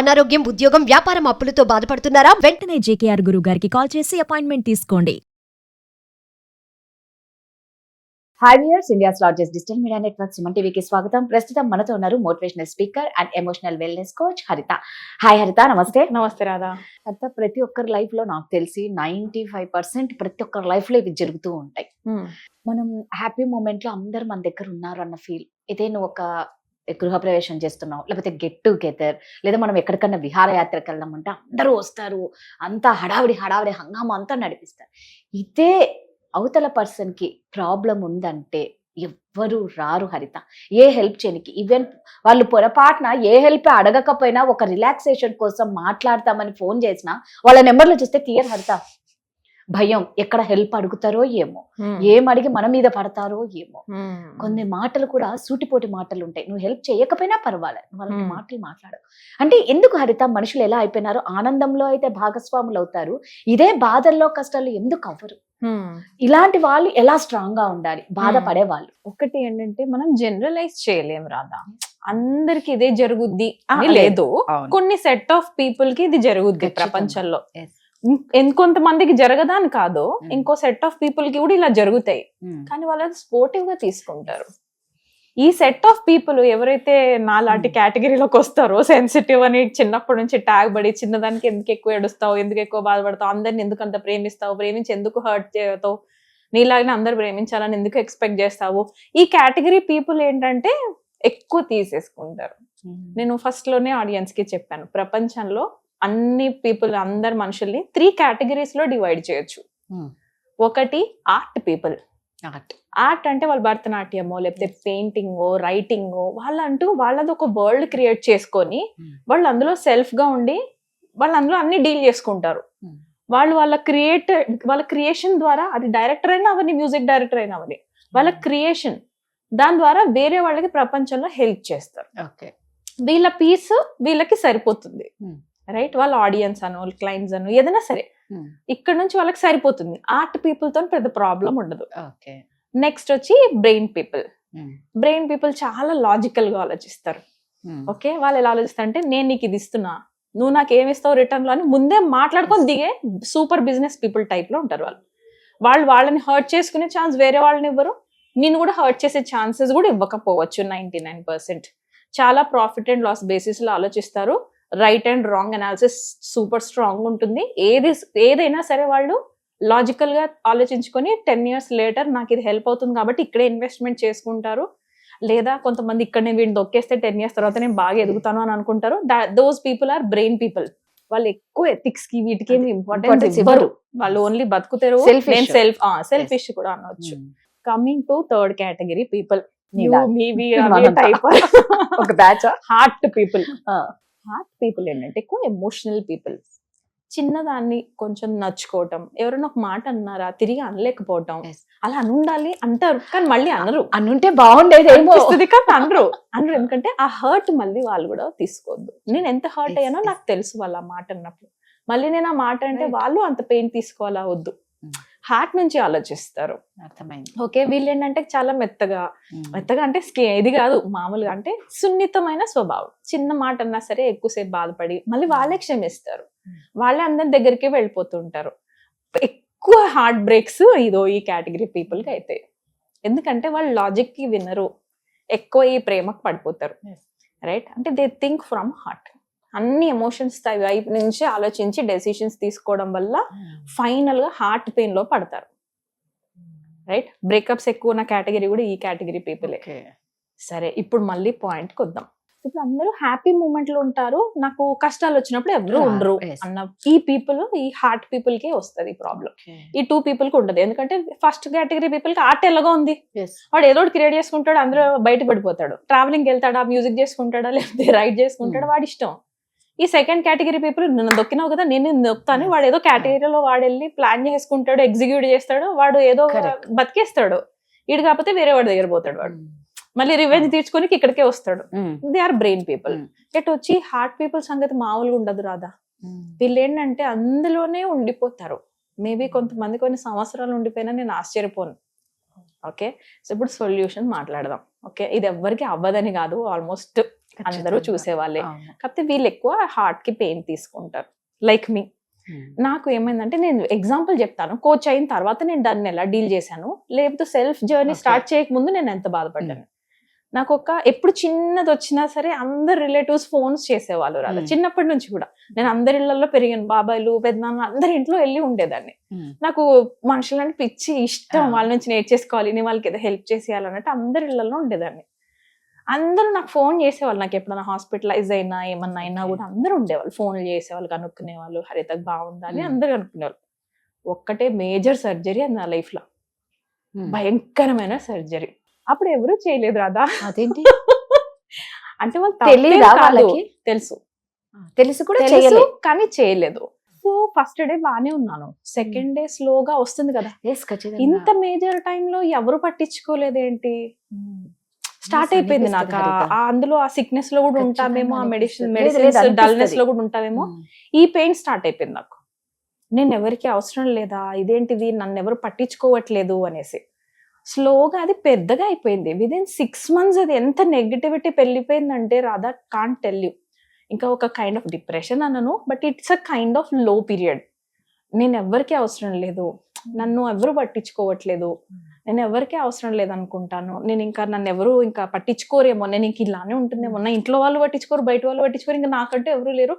అనారోగ్యం, ఉద్యోగం, వ్యాపారం అప్పులతో బాధపడుతున్నారా? వెంటనే జేకేఆర్ గురువు గారికి కాల్ చేసి అపాయింట్మెంట్ తీసుకోండి. Hi viewers, India's largest digital media network Suman టీవీకి స్వాగతం. ప్రస్తుతం మనతో ఉన్నారు motivational speaker and emotional wellness coach హరిత. హాయ్ హరిత, నమస్తే. నమస్తే రాధా. హరిత, ప్రతి ఒక్కరి లైఫ్ లో నాకు తెలిసి 95% ప్రతి ఒక్కరి లైఫ్ లో ఇవి జరుగుతూ ఉంటాయి. మనం హ్యాపీ మూమెంట్ లో అందరు మన దగ్గర ఉన్నారు అన్న ఫీల్. ఇదే నువ్వు ఒక గృహప్రవేశం చేస్తున్నావు, లేకపోతే గెట్ టుగెదర్, లేదా మనం ఎక్కడికన్నా విహారయాత్రకు వెళ్దామంటే అందరూ వస్తారు, అంతా హడావిడి హంగామా అంతా నడిపిస్తారు. ఇదే అవతల పర్సన్ కి ప్రాబ్లం ఉందంటే ఎవ్వరు రారు హరిత, ఏ హెల్ప్ చేయనికి. ఈవెన్ వాళ్ళు పొరపాటున ఏ హెల్ప్ అడగకపోయినా ఒక రిలాక్సేషన్ కోసం మాట్లాడతామని ఫోన్ చేసినా వాళ్ళ నెంబర్లు చూస్తే క్లియర్ హరిత, భయం, ఎక్కడ హెల్ప్ అడుగుతారో ఏమో, ఏం అడిగి మన మీద పడతారో ఏమో. కొన్ని మాటలు కూడా సూటిపోటి మాటలు ఉంటాయి. నువ్వు హెల్ప్ చేయకపోయినా పర్వాలేదు, వాళ్ళకి మాటలు మాట్లాడవు. అంటే ఎందుకు హరిత మనుషులు ఎలా అయిపోయినారో? ఆనందంలో అయితే భాగస్వాములు అవుతారు, ఇదే బాధల్లో కష్టాలు ఎందుకు అవ్వరు? ఇలాంటి వాళ్ళు ఎలా స్ట్రాంగ్ గా ఉండాలి? బాధపడే వాళ్ళు. ఒకటి ఏంటంటే మనం జనరలైజ్ చేయలేం రాధా. అందరికి ఇదే జరుగుద్ది అని లేదు. కొన్ని సెట్ ఆఫ్ పీపుల్ కి ఇది జరుగుద్ది ప్రపంచంలో. ఇంకొంతమందికి జరగదా అని కాదు, ఇంకో సెట్ ఆఫ్ పీపుల్ కి కూడా ఇలా జరుగుతాయి. కానీ వాళ్ళు స్పోర్టివ్ గా తీసుకుంటారు. ఈ సెట్ ఆఫ్ పీపుల్ ఎవరైతే నాలాంటి కేటగిరీలోకి వస్తారో, సెన్సిటివ్ అని చిన్నప్పటి నుంచి ట్యాగ్ పడి, చిన్నదానికి ఎందుకు ఎక్కువ ఏడుస్తావు, ఎందుకు ఎక్కువ బాధపడతావు, అందరిని ఎందుకు అంత ప్రేమిస్తావు, ప్రేమించి ఎందుకు హర్ట్ చేస్తావు, నీలాగానే అందరు ప్రేమించాలని ఎందుకు ఎక్స్పెక్ట్ చేస్తావు, ఈ కేటగిరీ పీపుల్ ఏంటంటే ఎక్కువ తీసేసుకుంటారు. నేను ఫస్ట్ లోనే ఆడియన్స్ కి చెప్పాను, ప్రపంచంలో అన్ని పీపుల్, అందరు మనుషుల్ని 3 కేటగిరీస్ లో డివైడ్ చేయొచ్చు. ఒకటి ఆర్ట్ పీపుల్. ఆర్ట్ అంటే వాళ్ళు భరతనాట్యమో లేకపోతే పెయింటింగో రైటింగో వాళ్ళంటూ వాళ్ళది ఒక వరల్డ్ క్రియేట్ చేసుకొని వాళ్ళు అందులో సెల్ఫ్ గా ఉండి వాళ్ళు అందులో అన్ని డీల్ చేసుకుంటారు. వాళ్ళు వాళ్ళ క్రియేషన్ ద్వారా, అది డైరెక్టర్ అయినా అవని, మ్యూజిక్ డైరెక్టర్ అయినా అవని, వాళ్ళ క్రియేషన్ దాని ద్వారా వేరే వాళ్ళకి ప్రపంచంలో హెల్ప్ చేస్తారు. వీళ్ళ పీస్ వీళ్ళకి సరిపోతుంది, రైట్? వాళ్ళ ఆడియన్స్ అను, వాళ్ళ క్లయింట్స్ అను, ఏదైనా సరే ఇక్కడ నుంచి వాళ్ళకి సరిపోతుంది. ఆర్ట్ పీపుల్ తో పెద్ద ప్రాబ్లం ఉండదు. నెక్స్ట్ వచ్చి బ్రెయిన్ పీపుల్. బ్రెయిన్ పీపుల్ చాలా లాజికల్ గా ఆలోచిస్తారు. ఓకే, వాళ్ళు ఎలా ఆలోచిస్తారు అంటే, నేను నీకు ఇది ఇస్తున్నా, నువ్వు నాకు ఏమి ఇస్తావు రిటర్న్ లో అని ముందే మాట్లాడుకొని దిగే సూపర్ బిజినెస్ పీపుల్ టైప్ లో ఉంటారు. వాళ్ళు వాళ్ళని హర్ట్ చేసుకునే ఛాన్స్ వేరే వాళ్ళని ఇవ్వరు, నేను కూడా హర్ట్ చేసే ఛాన్సెస్ కూడా ఇవ్వకపోవచ్చు. 99% చాలా ప్రాఫిట్ అండ్ లాస్ బేసిస్ లో ఆలోచిస్తారు. Right and wrong analysis super strong ఉంటుంది. ఏదైనా సరే వాళ్ళు లాజికల్ గా ఆలోచించుకొని 10 years లేటర్ నాకు ఇది హెల్ప్ అవుతుంది కాబట్టి ఇక్కడే ఇన్వెస్ట్మెంట్ చేసుకుంటారు. లేదా కొంతమంది ఇక్కడనే వీడిని దొక్కేస్తే 10 years తర్వాత నేను బాగా ఎదుగుతాను అని అనుకుంటారు. Those people are brain people. వాళ్ళు ఎక్కువ ఎథిక్స్ కి వీటికి ఇంపార్టెన్స్ ఇవ్వరు. వాళ్ళు ఓన్లీ బతుకుతారు. సెల్ఫిష్ కూడా అనవచ్చు. Coming to third category people, heart people. Heart people ఏంటంటే ఎక్కువ ఎమోషనల్ పీపుల్. చిన్నదాన్ని కొంచెం నచ్చుకోవటం, ఎవరైనా ఒక మాట అన్నారా తిరిగి అనలేకపోవటం, అలా అనుండాలి అంటారు కానీ మళ్ళీ అనరు. అనుంటే బాగుండేది అనిపిస్తుంది కానీ అనరు. ఎందుకంటే ఆ హర్ట్ మళ్ళీ వాళ్ళు కూడా తీసుకోవద్దు. నేను ఎంత హర్ట్ అయ్యానో నాకు తెలుసు వాళ్ళు ఆ మాట అన్నప్పుడు. మళ్ళీ నేను ఆ మాట అంటే వాళ్ళు అంత పెయిన్ తీసుకోవాలా వద్దు, హార్ట్ నుంచి ఆలోచిస్తారు. అర్థమైంది. ఓకే, వీళ్ళు ఏంటంటే చాలా మెత్తగా అంటే ఇది కాదు, మామూలుగా అంటే సున్నితమైన స్వభావం. చిన్న మాట అన్నా సరే ఎక్కువసేపు బాధపడి మళ్ళీ వాళ్ళే క్షమిస్తారు, వాళ్ళే అందరి దగ్గరికి వెళ్ళిపోతుంటారు. ఎక్కువ హార్ట్ బ్రేక్స్ ఈ కేటగిరీ పీపుల్ కి అయితే. ఎందుకంటే వాళ్ళు లాజిక్ కి వినరు, ఎక్కువ ఈ ప్రేమకు పడిపోతారు, రైట్? అంటే దే థింక్ ఫ్రమ్ హార్ట్. అన్ని ఎమోషన్స్ వైపు నుంచి ఆలోచించి డెసిషన్స్ తీసుకోవడం వల్ల ఫైనల్ గా హార్ట్ పెయిన్ లో పడతారు, రైట్? బ్రేకప్స్ ఎక్కువ ఉన్న కేటగిరీ కూడా ఈ కేటగిరీ పీపుల్. సరే, ఇప్పుడు మళ్ళీ పాయింట్ కి వద్దాం. ఇప్పుడు అందరూ హ్యాపీ మూమెంట్ లో ఉంటారు, నాకు కష్టాలు వచ్చినప్పుడు ఎవరు ఉండరు అన్న ఈ పీపుల్, ఈ హార్ట్ పీపుల్ కి వస్తుంది ప్రాబ్లం. ఈ 2 పీపుల్ కి ఉండదు. ఎందుకంటే ఫస్ట్ కేటగిరీ పీపుల్ కి ఆర్ట్ ఎలాగో ఉంది, వాడు ఏదో ఒకటి క్రియేట్ చేసుకుంటాడు, అందులో బయట పడిపోతాడు. ట్రావెలింగ్ వెళ్తాడా, మ్యూజిక్ చేసుకుంటాడా, లేకపోతే రైడ్ చేసుకుంటాడా, వాడి ఇష్టం. ఈ సెకండ్ కేటగిరీ పీపుల్, నన్ను దొక్కినావు కదా నేను దొక్కుతాను, వాడు ఏదో కేటగిరీలో వాడు వెళ్ళి ప్లాన్ చేసుకుంటాడు, ఎగ్జిక్యూట్ చేస్తాడు, వాడు ఏదో బతికేస్తాడు. వీడు కాకపోతే వేరే వాడి దగ్గర పోతాడు, వాడు మళ్ళీ రివెంజ్ తీర్చుకొని ఇక్కడికే వస్తాడు. They are brain people. ఇటు వచ్చి హార్ట్ పీపుల్ సంగతి మామూలుగా ఉండదు రాదా. వీళ్ళు ఏంటంటే అందులోనే ఉండిపోతారు. మేబీ కొంతమంది కొన్ని సంవత్సరాలు ఉండిపోయినా నేను ఆశ్చర్యపోను. ఓకే, సో ఇప్పుడు సొల్యూషన్ మాట్లాడదాం. ఓకే, ఇది ఎవ్వరికి అవ్వదని కాదు, ఆల్మోస్ట్ అందరూ చూసేవాళ్ళే. కాకపోతే వీళ్ళు ఎక్కువ హార్ట్ కి పెయిన్ తీసుకుంటారు, లైక్ మీ. నాకు ఏమైందంటే, నేను ఎగ్జాంపుల్ చెప్తాను, కోచ్ అయిన తర్వాత నేను దాన్ని ఎలా డీల్ చేశాను, లేకపోతే సెల్ఫ్ జర్నీ స్టార్ట్ చేయకముందు నేను ఎంత బాధపడ్డాను. నాకు ఎప్పుడు చిన్నది వచ్చినా సరే అందరు రిలేటివ్స్ ఫోన్స్ చేసేవాళ్ళు రాదా, చిన్నప్పటి నుంచి కూడా. నేను అందరి ఇళ్లలో పెరిగాను, బాబాయిలు పెద్దనాన్న అందరి ఇంట్లో వెళ్ళి ఉండేదాన్ని. నాకు మనుషులంటే పిచ్చి ఇష్టం, వాళ్ళ నుంచి నేర్చేసుకోవాలి, నేను వాళ్ళకి ఏదో హెల్ప్ చేసేయాలన్నట్టు అందరి ఇళ్లలో ఉండేదాన్ని. అందరూ నాకు ఫోన్ చేసేవాళ్ళు, నాకు ఎప్పుడైనా హాస్పిటలైజ్ అయినా ఏమన్నా అయినా కూడా అందరూ ఉండేవాళ్ళు, ఫోన్లు చేసేవాళ్ళు, కనుక్కునేవాళ్ళు, హరితకు బాగుందా అని అందరు కనుక్కునేవాళ్ళు. ఒక్కటే మేజర్ సర్జరీ అది నా లైఫ్ లో, భయంకరమైన సర్జరీ. అప్పుడు ఎవరు చేయలేదు రాదా. అదేంటి అంటే వాళ్ళు తెలీదా వాళ్ళకి? తెలుసు కూడా తెలుసు కానీ చేయలేదు. సో ఫస్ట్ డే బానే ఉన్నాను, సెకండ్ డే స్లోగా వస్తుంది కదా. ఇంత మేజర్ టైంలో ఎవరు పట్టించుకోలేదేంటి, స్టార్ట్ అయిపోయింది నాకు. అందులో ఆ సిక్నెస్ లో కూడా ఉంటామేమో, ఆ మెడిసిన్స్ డల్నెస్ లో కూడా ఉంటామేమో, ఈ పెయిన్ స్టార్ట్ అయిపోయింది నాకు. నేను ఎవరికి అవసరం లేదా, ఇదేంటిది నన్ను ఎవరు పట్టించుకోవట్లేదు అనేసి స్లోగా అది పెద్దగా అయిపోయింది. విదిన్ 6 months అది ఎంత నెగిటివిటీ పెళ్ళిపోయిందంటే రాధా, కాంట్ టెల్ యూ. ఇంకా ఒక కైండ్ ఆఫ్ డిప్రెషన్ అన్నను, but it's a kind of low period. నేను ఎవరికి అవసరం లేదు, నన్ను ఎవరు పట్టించుకోవట్లేదు, నేను ఎవరికీ అవసరం లేదనుకుంటాను, నేను ఇంకా నన్ను ఎవరు ఇంకా పట్టించుకోరేమో, నేను ఇంక ఇలానే ఉంటుందేమో, నా ఇంట్లో వాళ్ళు పట్టించుకోరు, బయట వాళ్ళు పట్టించుకోరు, ఇంకా నాకంటే ఎవరు లేరు.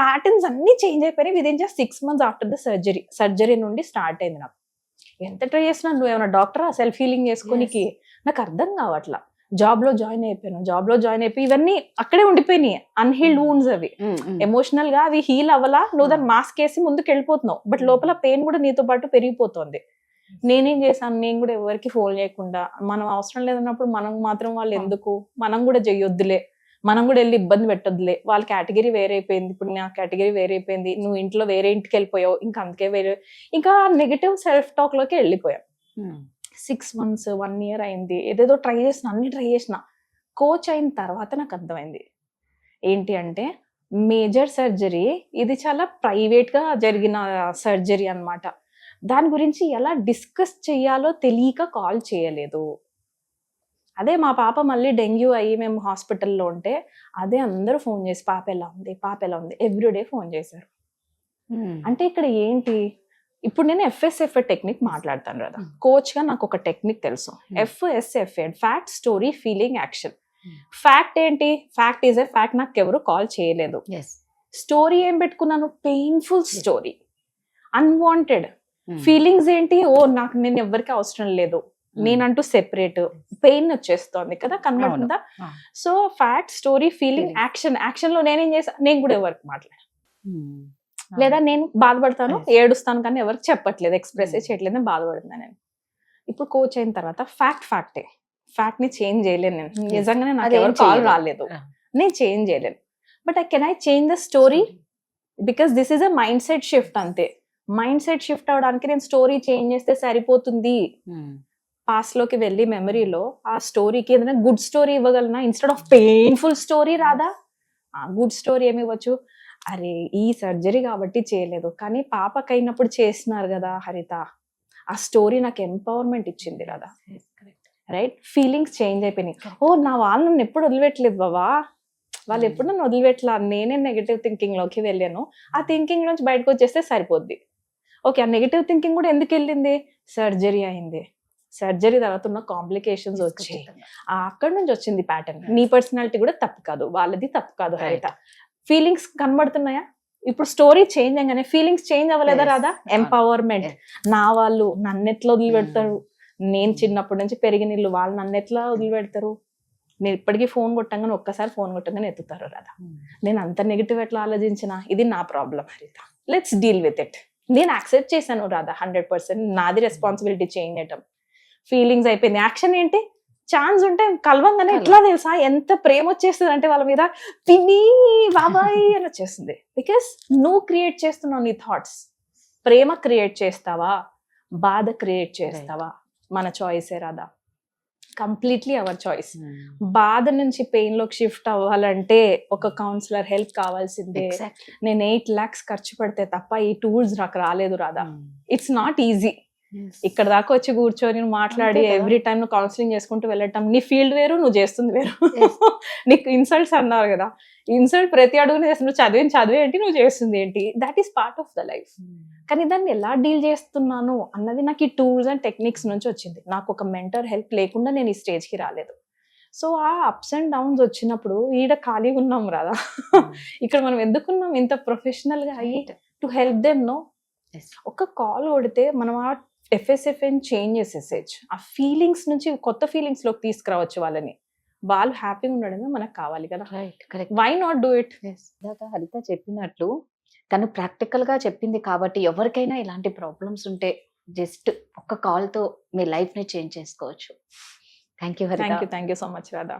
ప్యాటర్న్స్ అన్ని చేంజ్ అయిపోయినాయి within just 6 months after the surgery నుండి స్టార్ట్ అయింది నాకు. ఎంత ట్రై చేసినా, నువ్వు ఏమైనా డాక్టరా సెల్ఫ్ హీలింగ్ చేసుకోనికి, నాకు అర్థం కావట్లా. జాబ్ లో జాయిన్ అయిపోయి ఇవన్నీ అక్కడే ఉండిపోయినాయి, అన్హీల్డ్ వూండ్స్ అవి. ఎమోషనల్ గా అవి హీల్ అవ్వలా, నువ్వు దాన్ని మాస్క్ వేసి ముందుకు వెళ్ళిపోతున్నావు, బట్ లోపల పెయిన్ కూడా నీతో పాటు పెరిగిపోతుంది. నేనేం చేశాను, నేను కూడా ఎవరికి ఫోన్ చేయకుండా, మనం అవసరం లేదన్నప్పుడు మనం మాత్రం వాళ్ళు ఎందుకు, మనం కూడా చెయ్యొద్దులే, మనం కూడా వెళ్ళి ఇబ్బంది పెట్టొద్దులే, వాళ్ళ కేటగిరీ వేరైపోయింది, ఇప్పుడు నా కేటగిరీ వేరైపోయింది, నువ్వు ఇంట్లో వేరే ఇంటికి వెళ్ళిపోయావు, ఇంకా అందుకే వేరే, ఇంకా నెగటివ్ సెల్ఫ్ టాక్ లోకి వెళ్ళిపోయాం. 6 months 1 year అయింది, ఏదేదో ట్రై చేసిన. కోచ్ అయిన తర్వాత నాకు అర్థమైంది ఏంటి అంటే, మేజర్ సర్జరీ ఇది చాలా ప్రైవేట్ గా జరిగిన సర్జరీ అన్నమాట. దాని గురించి ఎలా డిస్కస్ చెయ్యాలో తెలియక కాల్ చేయలేదు. అదే మా పాప మళ్ళీ డెంగ్యూ అయ్యి మేము హాస్పిటల్లో ఉంటే, అదే అందరూ ఫోన్ చేసి పాప ఎలా ఉంది ఎవ్రీడే ఫోన్ చేశారు. అంటే ఇక్కడ ఏంటి, ఇప్పుడు నేను FSF టెక్నిక్ మాట్లాడతాను కదా, కోచ్ గా నాకు ఒక టెక్నిక్ తెలుసు, FSF, fact, story, feeling, action. Fact ఏంటి, ఫ్యాక్ట్ ఈజ్ ఎ ఫ్యాక్ట్, నాకు ఎవరు కాల్ చేయలేదు. స్టోరీ ఏం పెట్టుకున్నాను, పెయిన్ఫుల్ స్టోరీ, అన్వాంటెడ్. ఫీలింగ్స్ ఏంటి, నేను ఎవరికి అవసరం లేదు, నేనంటూ సెపరేట్, పెయిన్ వచ్చేస్తోంది కదా, కనబడుతుందా. So fact, story, feeling, action లో నేనేం చేశాను, నేను కూడా ఎవరికి మాట్లాడాను, లేదా నేను బాధపడతాను, ఏడుస్తాను, కానీ ఎవరికి చెప్పట్లేదు, ఎక్స్ప్రెస్ చేయట్లేదు, నేను బాధపడుతున్నాను. నేను ఇప్పుడు కోచ్ అయిన తర్వాత ఫ్యాక్ట్ ని చేంజ్ చేయలేను నేను, నిజంగానే నాకు ఎవరు కాల్ రాలేదు, నేను చేంజ్ చేయలేను. But can I change the story, because this is a mind set shift. అంతే, మైండ్ సెట్ షిఫ్ట్ అవడానికి నేను స్టోరీ చేంజ్ చేస్తే సరిపోతుంది. పాస్ట్ లోకి వెళ్ళి మెమరీలో ఆ స్టోరీకి ఏదైనా గుడ్ స్టోరీ ఇవ్వగలనా, ఇన్స్టెడ్ ఆఫ్ పెయిన్ఫుల్ స్టోరీ రాదా, గుడ్ స్టోరీ ఏమి ఇవ్వచ్చు. అరే ఈ సర్జరీ కాబట్టి చేయలేదు, కానీ పాపకైనప్పుడు చేసినారు కదా హరిత, ఆ స్టోరీ నాకు ఎంపవర్మెంట్ ఇచ్చింది కదా, రైట్. ఫీలింగ్స్ చేంజ్ అయిపోయినాయి. నా వాళ్ళు నన్ను ఎప్పుడు వదిలిపెట్టలేదు బావా, వాళ్ళు ఎప్పుడు నన్ను వదిలిపెట్టలా, నేనే నెగటివ్ థింకింగ్ లోకి వెళ్ళాను, ఆ థింకింగ్ నుంచి బయటకు వచ్చేస్తే సరిపోద్ది. ఓకే, ఆ నెగటివ్ థింకింగ్ కూడా ఎందుకు వెళ్ళింది, సర్జరీ అయింది, సర్జరీ తర్వాత ఉన్న కాంప్లికేషన్స్ వచ్చాయి, అక్కడ నుంచి వచ్చింది ప్యాటర్న్. నీ పర్సనాలిటీ కూడా తప్పు కాదు, వాళ్ళది తప్పు కాదు హరిత. ఫీలింగ్స్ కనబడుతున్నాయా, ఇప్పుడు స్టోరీ చేంజ్ అయ్యానే ఫీలింగ్స్ చేంజ్ అవ్వలేదా రాదా. ఎంపవర్మెంట్, నా వాళ్ళు నన్ను ఎట్లా వదిలిపెడతారు, నేను చిన్నప్పటి నుంచి పెరిగిన ఇల్లు, వాళ్ళు నన్ను ఎట్లా వదిలిపెడతారు, నేను ఇప్పటికీ ఫోన్ కొట్టంగానే ఒక్కసారి ఫోన్ కొట్టంగానే ఎత్తుతారు రాదా. నేను అంత నెగిటివ్ ఎట్లా ఆలోచించిన, ఇది నా ప్రాబ్లం హరిత, లెట్స్ డీల్ విత్ ఇట్. నేను యాక్సెప్ట్ చేశాను రాదా, 100%, నాది రెస్పాన్సిబిలిటీ చేంజ్ చేయటం. ఫీలింగ్స్ అయిపోయింది, యాక్షన్ ఏంటి, ఛాన్స్ ఉంటే కలవంగానే ఎట్లా తెలుసా ఎంత ప్రేమ వచ్చేస్తుంది అంటే వాళ్ళ మీద, పిన్ని బాబాయ్ అని వచ్చేస్తుంది. బికాస్ నువ్వు క్రియేట్ చేస్తున్నావు నీ థాట్స్. ప్రేమ క్రియేట్ చేస్తావా, బాధ క్రియేట్ చేస్తావా, మన చాయిసే రాదా, కంప్లీట్లీ అవర్ చాయిస్. బాధ నుంచి పెయిన్ లోకి షిఫ్ట్ అవ్వాలంటే ఒక కౌన్సిలర్ హెల్ప్ కావాల్సిందే. నేను 8 lakhs ఖర్చు పెడితే తప్ప ఈ టూల్స్ నాకు రాలేదు రాదా. It's not easy. ఇక్కడ దాకా వచ్చి కూర్చొని నువ్వు మాట్లాడి అంతే కదా. ఎవ్రీ టైం నువ్వు కౌన్సిలింగ్ చేసుకుంటూ వెళ్ళటం, నీ ఫీల్డ్ వేరు, నువ్వు చేస్తుంది వేరు. Yes. నీకు ఇన్సల్ట్స్ అన్నారు కదా, ఇన్సల్ట్ ప్రతి అడుగునే చేస్తుంది. నువ్వు చదివే ఏంటి, నువ్వు చేస్తుంది ఏంటి, that is part of the life. కానీ దాన్ని ఎలా డీల్ చేస్తున్నాను అన్నది నాకు ఈ టూల్స్ అండ్ టెక్నిక్స్ నుంచి వచ్చింది. నాకు ఒక మెంటర్ హెల్ప్ లేకుండా నేను ఈ స్టేజ్కి రాలేదు. సో ఆ అప్స్ అండ్ డౌన్స్ వచ్చినప్పుడు ఈడ ఖాళీగా ఉన్నాం రాదా, ఇక్కడ మనం ఎందుకున్నాం ఇంత ప్రొఫెషనల్ గా అయ్యి టు హెల్ప్ దెమ్. నో, ఒక కాల్ కొడితే మనం ఆ FSFని చేంజ్ చేసేసేయచ్చు. ఆ ఫీలింగ్స్ నుంచి కొత్త ఫీలింగ్స్ లోకి తీసుకురావచ్చు వాళ్ళని. వాళ్ళు హ్యాపీగా ఉండడమే మనకు కావాలి కదా. Right, correct. Why not do it? ఇందాక హరిత చెప్పినట్లు తను ప్రాక్టికల్ గా చెప్పింది కాబట్టి ఎవరికైనా ఇలాంటి ప్రాబ్లమ్స్ ఉంటే జస్ట్ ఒక్క కాల్ తో మీ లైఫ్ ని చేంజ్ చేసుకోవచ్చు. థ్యాంక్ యూ హరిత. Thank you so much Radha.